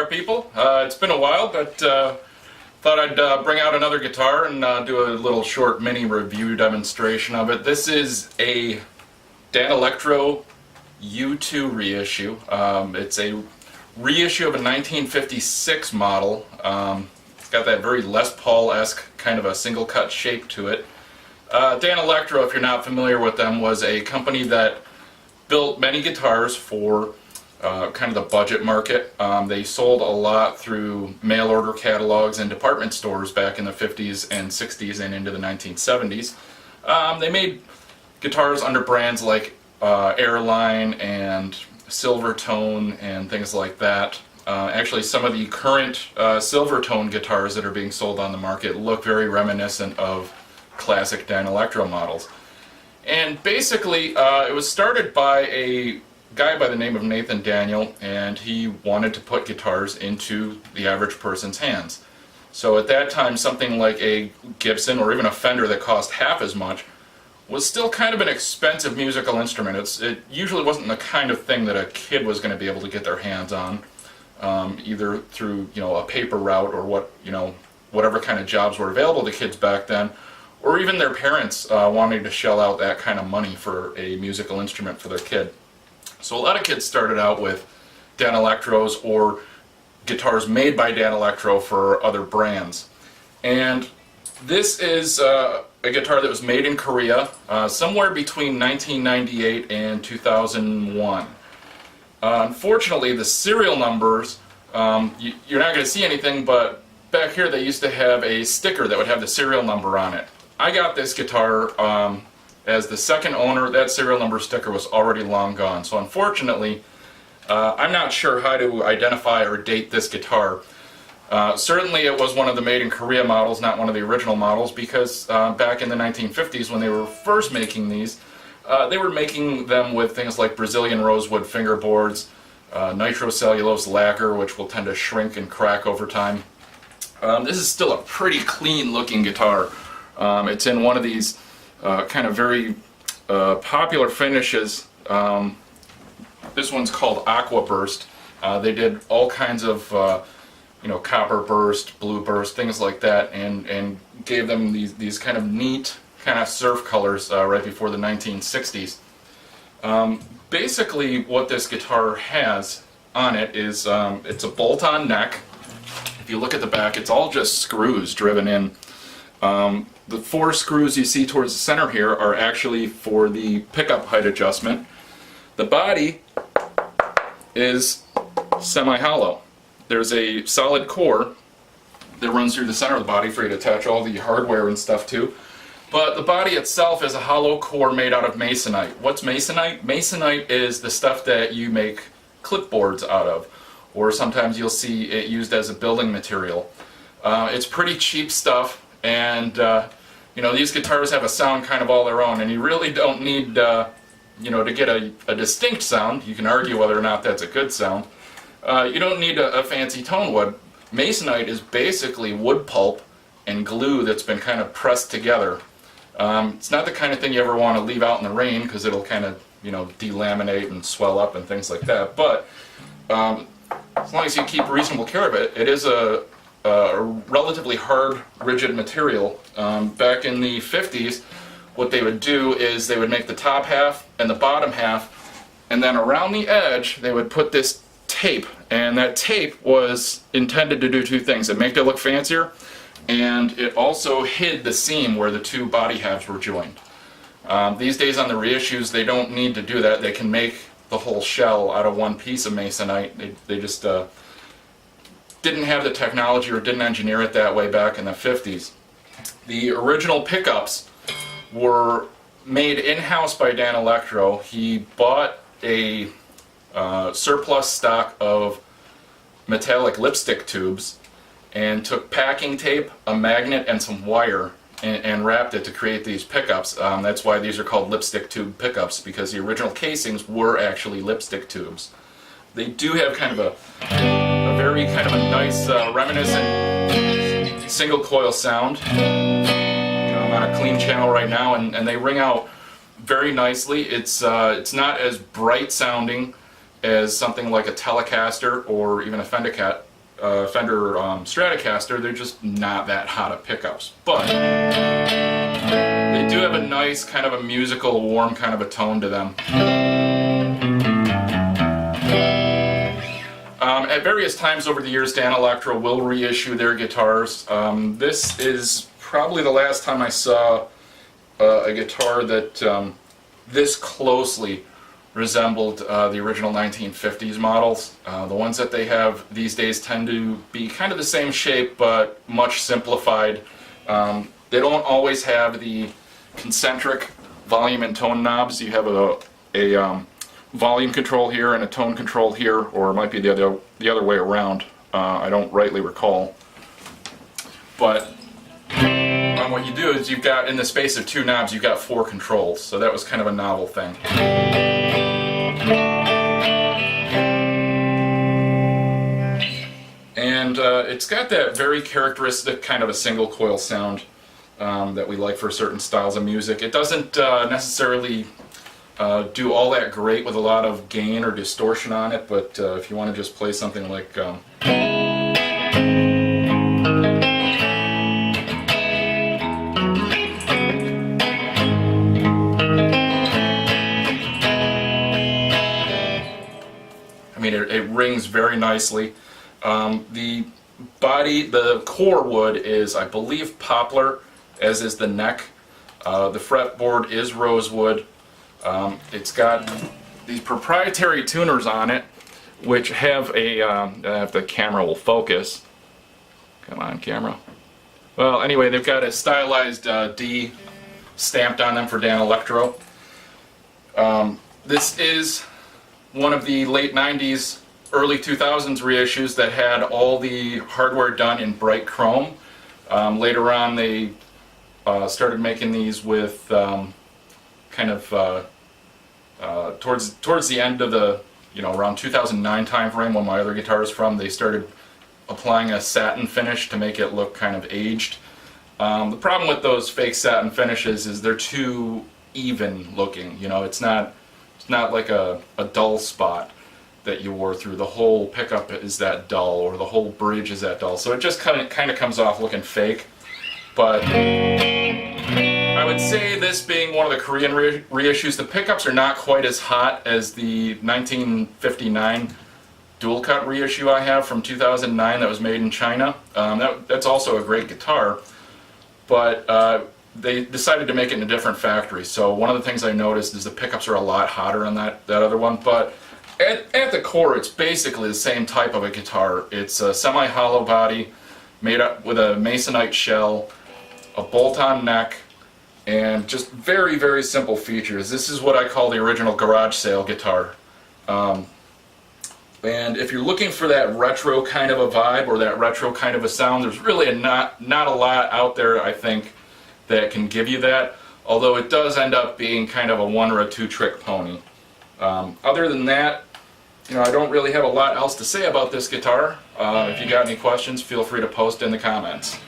people. It's been a while, but thought I'd bring out another guitar and do a little short mini review demonstration of it. This is a Danelectro U-2 reissue. It's a reissue of a 1956 model. It's got that very Les Paul-esque kind of a single cut shape to it. Danelectro, if you're not familiar with them, was a company that built many guitars for kind of the budget market. They sold a lot through mail order catalogs and department stores back in the 50s and 60s and into the 1970s. They made guitars under brands like Airline and Silvertone and things like that. Actually, some of the current Silvertone guitars that are being sold on the market look very reminiscent of classic Danelectro models. And basically, it was started by a guy by the name of Nathan Daniel, and he wanted to put guitars into the average person's hands. So at that time, something like a Gibson or even a Fender that cost half as much was still kind of an expensive musical instrument. It usually wasn't the kind of thing that a kid was going to be able to get their hands on, either through a paper route or whatever kind of jobs were available to kids back then, or even their parents wanting to shell out that kind of money for a musical instrument for their kid. So a lot of kids started out with Danelectros or guitars made by Danelectro for other brands. And this is a guitar that was made in Korea somewhere between 1998 and 2001. Unfortunately, the serial numbers, you're not going to see anything, but back here they used to have a sticker that would have the serial number on it. I got this guitar as the second owner. That serial number sticker was already long gone. So unfortunately, I'm not sure how to identify or date this guitar. Certainly it was one of the made in Korea models, not one of the original models, because back in the 1950s when they were first making these, they were making them with things like Brazilian rosewood fingerboards, nitrocellulose lacquer, which will tend to shrink and crack over time. This is still a pretty clean looking guitar. It's in one of these kind of very popular finishes. This one's called Aqua Burst. They did all kinds of copper burst, blue burst, things like that, and gave them these kind of neat kind of surf colors right before the 1960s. Basically what this guitar has on it is it's a bolt-on neck. If you look at the back, it's all just screws driven in. The 4 screws you see towards the center here are actually for the pickup height adjustment. The body is semi-hollow. There's a solid core that runs through the center of the body for you to attach all the hardware and stuff to. But the body itself is a hollow core made out of masonite. What's masonite? Masonite is the stuff that you make clipboards out of, or sometimes you'll see it used as a building material. It's pretty cheap stuff, and these guitars have a sound kind of all their own, and you really don't need to get a distinct sound. You can argue whether or not that's a good sound. You don't need a fancy tone wood. Masonite is basically wood pulp and glue that's been kind of pressed together. It's not the kind of thing you ever want to leave out in the rain because it'll kind of delaminate and swell up and things like that. But as long as you keep reasonable care of it, it is a relatively hard, rigid material. Back in the 50s, what they would do is they would make the top half and the bottom half, and then around the edge they would put this tape, and that tape was intended to do 2 things. It made it look fancier, and it also hid the seam where the 2 body halves were joined. These days on the reissues they don't need to do that. They can make the whole shell out of one piece of masonite. They just didn't have the technology or didn't engineer it that way back in the 50s. The original pickups were made in-house by Danelectro. He bought a surplus stock of metallic lipstick tubes and took packing tape, a magnet, and some wire and wrapped it to create these pickups. That's why these are called lipstick tube pickups, because the original casings were actually lipstick tubes. They do have kind of a very kind of a nice reminiscent single coil sound. I'm on a clean channel right now, and they ring out very nicely. It's not as bright sounding as something like a Telecaster or even a Fender Stratocaster, they're just not that hot of pickups. But they do have a nice kind of a musical, warm kind of a tone to them. At various times over the years, Danelectro will reissue their guitars. This is probably the last time I saw a guitar that this closely resembled the original 1950s models. The ones that they have these days tend to be kind of the same shape, but much simplified. They don't always have the concentric volume and tone knobs. You have a volume control here and a tone control here, or it might be the other way around. I don't rightly recall. But what you do is you've got, in the space of two knobs, you've got 4 controls. So that was kind of a novel thing. And it's got that very characteristic kind of a single coil sound that we like for certain styles of music. It doesn't necessarily do all that great with a lot of gain or distortion on it, but if you want to just play something like I mean, it rings very nicely. The body, the core wood is, I believe, poplar, as is the neck. The fretboard is rosewood. It's got these proprietary tuners on it, which have a, if the camera will focus. Come on, camera. Well, anyway, they've got a stylized D stamped on them for Danelectro. This is one of the late 90s, early 2000s reissues that had all the hardware done in bright chrome. Later on, they started making these with kind of towards the end of the, around 2009 time frame, when my other guitar is from, they started applying a satin finish to make it look kind of aged. The problem with those fake satin finishes is they're too even looking. It's not like a dull spot that you wore through. The whole pickup is that dull, or the whole bridge is that dull. So it just kind of comes off looking fake. But I would say, this being one of the Korean reissues, the pickups are not quite as hot as the 1959 dual cut reissue I have from 2009 that was made in China. That's also a great guitar, but they decided to make it in a different factory. So one of the things I noticed is the pickups are a lot hotter on that other one. But at the core, it's basically the same type of a guitar. It's a semi-hollow body made up with a masonite shell, a bolt-on neck, and just very, very simple features. This is what I call the original garage sale guitar. And if you're looking for that retro kind of a vibe, or that retro kind of a sound, there's really not a lot out there, I think, that can give you that, although it does end up being kind of a 1 or a 2 trick pony. Other than that, I don't really have a lot else to say about this guitar. If you got any questions, feel free to post in the comments.